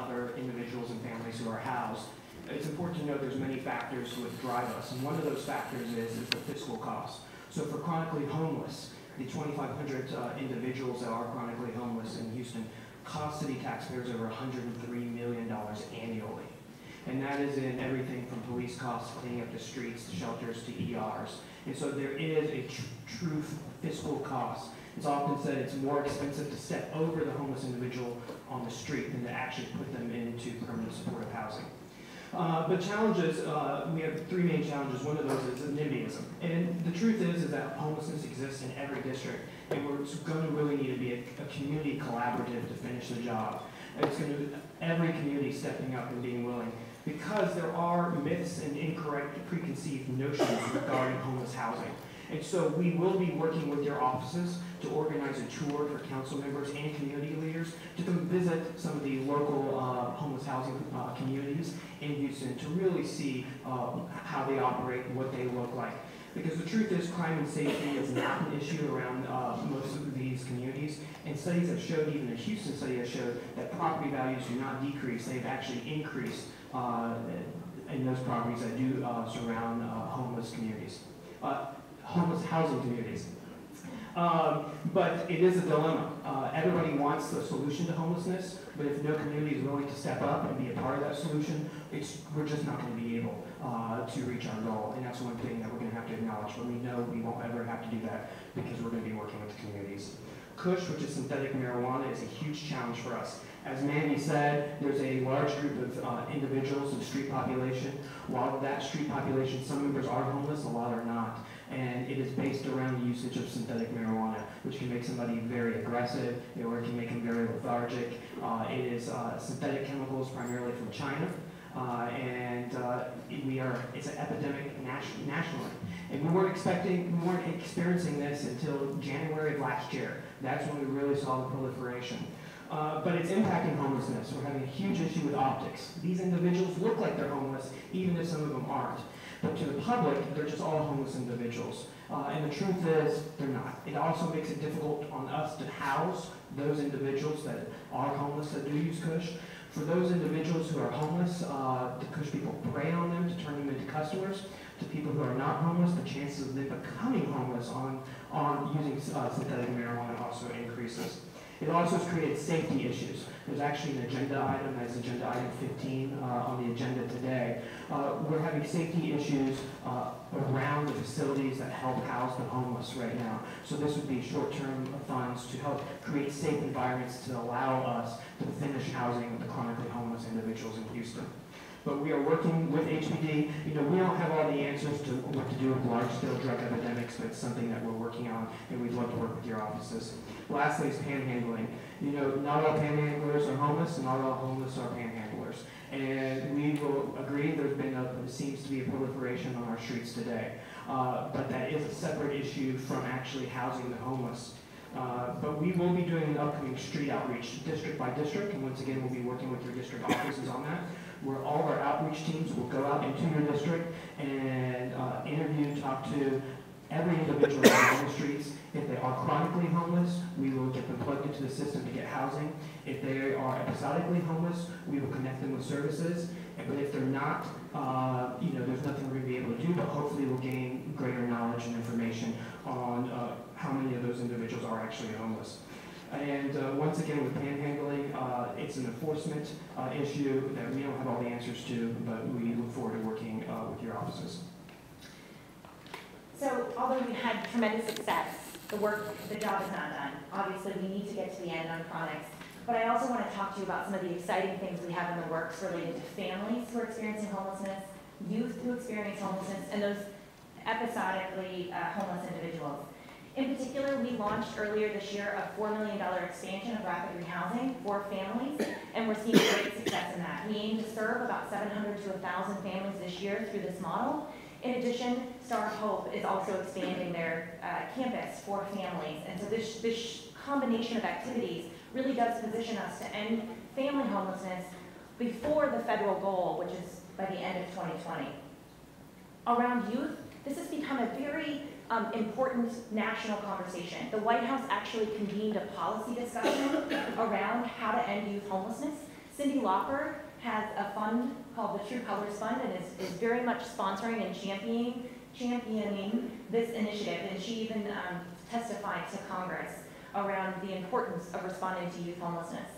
other individuals and families who are housed, it's important to note there's many factors that drive us, and one of those factors is the fiscal cost. So for chronically homeless, the 2,500 individuals that are chronically homeless in Houston cost city taxpayers over $103 million annually. And that is in everything from police costs, cleaning up the streets, to shelters, to ERs. And so there is a true fiscal cost. It's often said it's more expensive to step over the homeless individual on the street than to actually put them into permanent supportive housing. But challenges, we have three main challenges. One of those is NIMBYism. And the truth is that homelessness exists in every district, and we're going to really need to be a community collaborative to finish the job. And it's going to be every community stepping up and being willing, because there are myths and incorrect preconceived notions regarding homeless housing. And so we will be working with your offices to organize a tour for council members and community leaders to come visit some of the local homeless housing communities in Houston to really see how they operate and what they look like. Because the truth is, crime and safety is not an issue around most of these communities. And studies have showed, even a Houston study has showed, that property values do not decrease. They've actually increased in those properties that do surround homeless communities. Homeless housing communities. But it is a dilemma. Everybody wants the solution to homelessness, but if no community is willing to step up and be a part of that solution, we're just not going to be able to reach our goal. And that's one thing that we're going to have to acknowledge, but we know we won't ever have to do that because we're going to be working with the communities. Cush, which is synthetic marijuana, is a huge challenge for us. As Mandy said, there's a large group of individuals in the street population. While that street population, some members are homeless, a lot are not. And it is based around the usage of synthetic marijuana, which can make somebody very aggressive, or it can make them very lethargic. It is synthetic chemicals primarily from China. It's an epidemic nationally. And we weren't experiencing this until January of last year. That's when we really saw the proliferation. But it's impacting homelessness. We're having a huge issue with optics. These individuals look like they're homeless, even if some of them aren't. But to the public, they're just all homeless individuals. And the truth is, they're not. It also makes it difficult on us to house those individuals that are homeless that do use Cush. For those individuals who are homeless, the Cush people prey on them to turn them into customers. To people who are not homeless, the chances of them becoming homeless on using synthetic marijuana also increases. It also has created safety issues. There's actually an agenda item, that's agenda item 15 on the agenda today. We're having safety issues around the facilities that help house the homeless right now. So this would be short-term funds to help create safe environments to allow us to finish housing the chronically homeless individuals in Houston. But we are working with HPD. We don't have all the answers to what to do with large-scale drug epidemics, but it's something that we're working on, and we'd love to work with your offices. Lastly is panhandling. Not all panhandlers are homeless, and not all homeless are panhandlers. And we will agree there seems to be a proliferation on our streets today. But that is a separate issue from actually housing the homeless. But we will be doing an upcoming street outreach district by district, and once again, we'll be working with your district offices on that, where all of our outreach teams will go out into your district and interview and talk to every individual on the streets. If they are chronically homeless, we will get them plugged into the system to get housing. If they are episodically homeless, we will connect them with services. But if they're not, there's nothing we're going to be able to do, but hopefully we'll gain greater knowledge and information on how many of those individuals are actually homeless. And once again, with panhandling, it's an enforcement issue that we don't have all the answers to, but we look forward to working with your offices. So, although we've had tremendous success, the job is not done. Obviously, we need to get to the end on chronics. But I also want to talk to you about some of the exciting things we have in the works related to families who are experiencing homelessness, youth who experience homelessness, and those episodically homeless individuals. In particular, we launched earlier this year a $4 million expansion of rapid rehousing for families, and we're seeing great success in that. We aim to serve about 700 to 1,000 families this year through this model. In addition, Star of Hope is also expanding their campus for families, and so this combination of activities really does position us to end family homelessness before the federal goal, which is by the end of 2020. Around youth, this has become a very important national conversation. The White House actually convened a policy discussion around how to end youth homelessness Cindy Lauper has a fund called the True Colors Fund and is very much sponsoring and championing this initiative. And she even testified to Congress around the importance of responding to youth homelessness.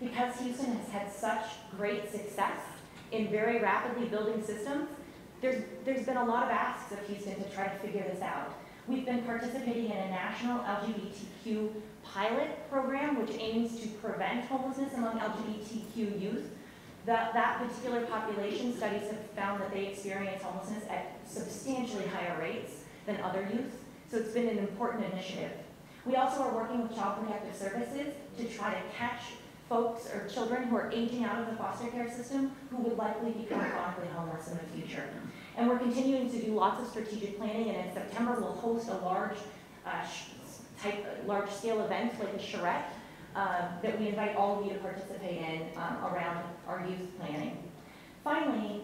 Because Houston has had such great success in very rapidly building systems, there's been a lot of asks of Houston to try to figure this out. We've been participating in a national LGBTQ pilot program which aims to prevent homelessness among LGBTQ youth. That particular population, studies have found that they experience homelessness at substantially higher rates than other youth, so it's been an important initiative. We also are working with Child Protective Services to try to catch folks or children who are aging out of the foster care system who would likely become chronically homeless in the future. And we're continuing to do lots of strategic planning, and in September we'll host a large-scale event like a charrette that we invite all of you to participate in around our youth planning. Finally,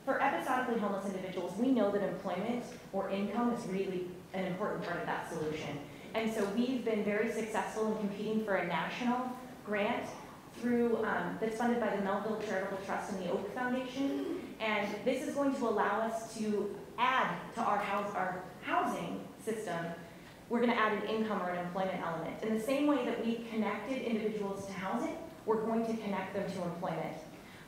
for episodically homeless individuals, we know that employment or income is really an important part of that solution. And so we've been very successful in competing for a national grant that's funded by the Melville Charitable Trust and the Oak Foundation. And this is going to allow us to add to our housing system. We're going to add an income or an employment element. In the same way that we connected individuals to housing, we're going to connect them to employment.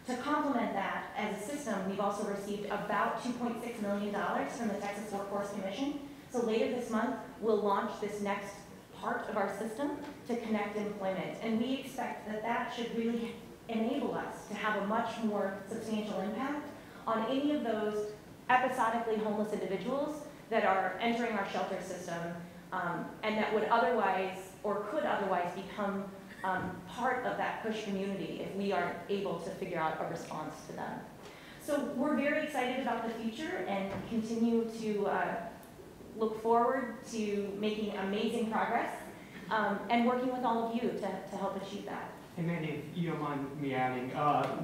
To complement that, as a system, we've also received about $2.6 million from the Texas Workforce Commission. So later this month, we'll launch this next part of our system to connect employment. And we expect that that should really enable us to have a much more substantial impact on any of those episodically homeless individuals that are entering our shelter system and that would otherwise or could otherwise become part of that Cush community if we aren't able to figure out a response to them. So we're very excited about the future and continue to look forward to making amazing progress and working with all of you to help achieve that. Hey Mandy, if you don't mind me adding,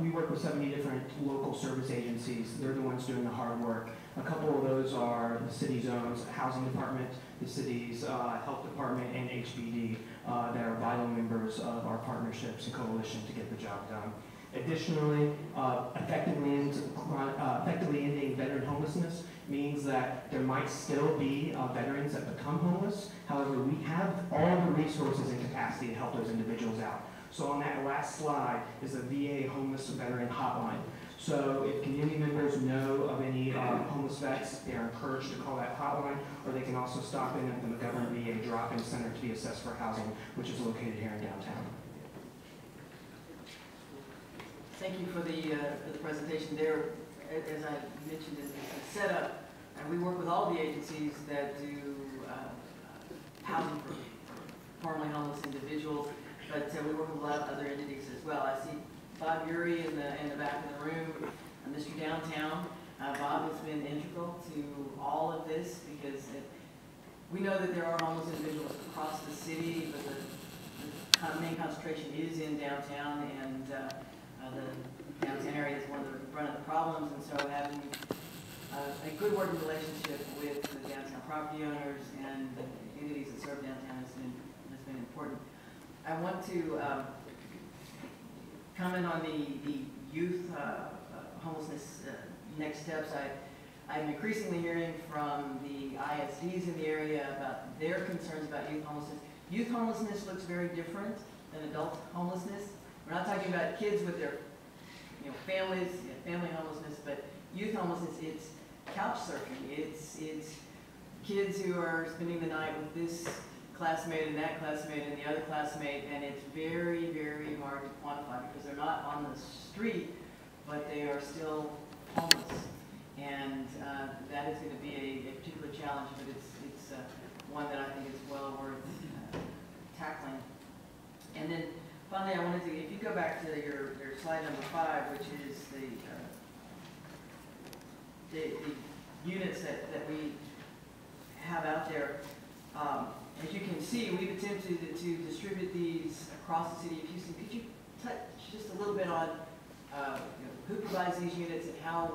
we work with 70 different local service agencies. They're the ones doing the hard work. A couple of those are the city's own housing department, the city's health department, and HBD that are vital members of our partnerships and coalition to get the job done. Additionally, effectively ending veteran homelessness means that there might still be veterans that become homeless. However, we have all the resources and capacity to help those individuals out. So on that last slide is the VA Homeless Veteran Hotline. So if community members know of any homeless vets, they are encouraged to call that hotline, or they can also stop in at the McGovern VA Drop-In Center to be assessed for housing, which is located here in downtown. Thank you for the presentation there. As I mentioned in the setup, we work with all the agencies that do housing for formerly homeless individuals, but we work with a lot of other entities as well. I see Bob Urey in the back of the room, Mr. Downtown. Bob has been integral to all of this because we know that there are homeless individuals across the city, but the main concentration is in downtown, and the downtown area is one of the brunt of the problems, and so having a good working relationship with the downtown property owners and the entities that serve downtown has been important. I want to comment on the youth homelessness next steps. I'm increasingly hearing from the ISDs in the area about their concerns about youth homelessness. Youth homelessness looks very different than adult homelessness. We're not talking about kids with their families, family homelessness, but youth homelessness, it's couch surfing. It's kids who are spending the night with this classmate and that classmate and the other classmate, and it's very, very hard to quantify because they're not on the street, but they are still homeless. And that is going to be a particular challenge, but it's one that I think is well worth tackling. And then finally, I wanted to, if you go back to your slide number 5, which is the units that we have out there. As you can see, we've attempted to distribute these across the city of Houston. Could you touch just a little bit on who provides these units and how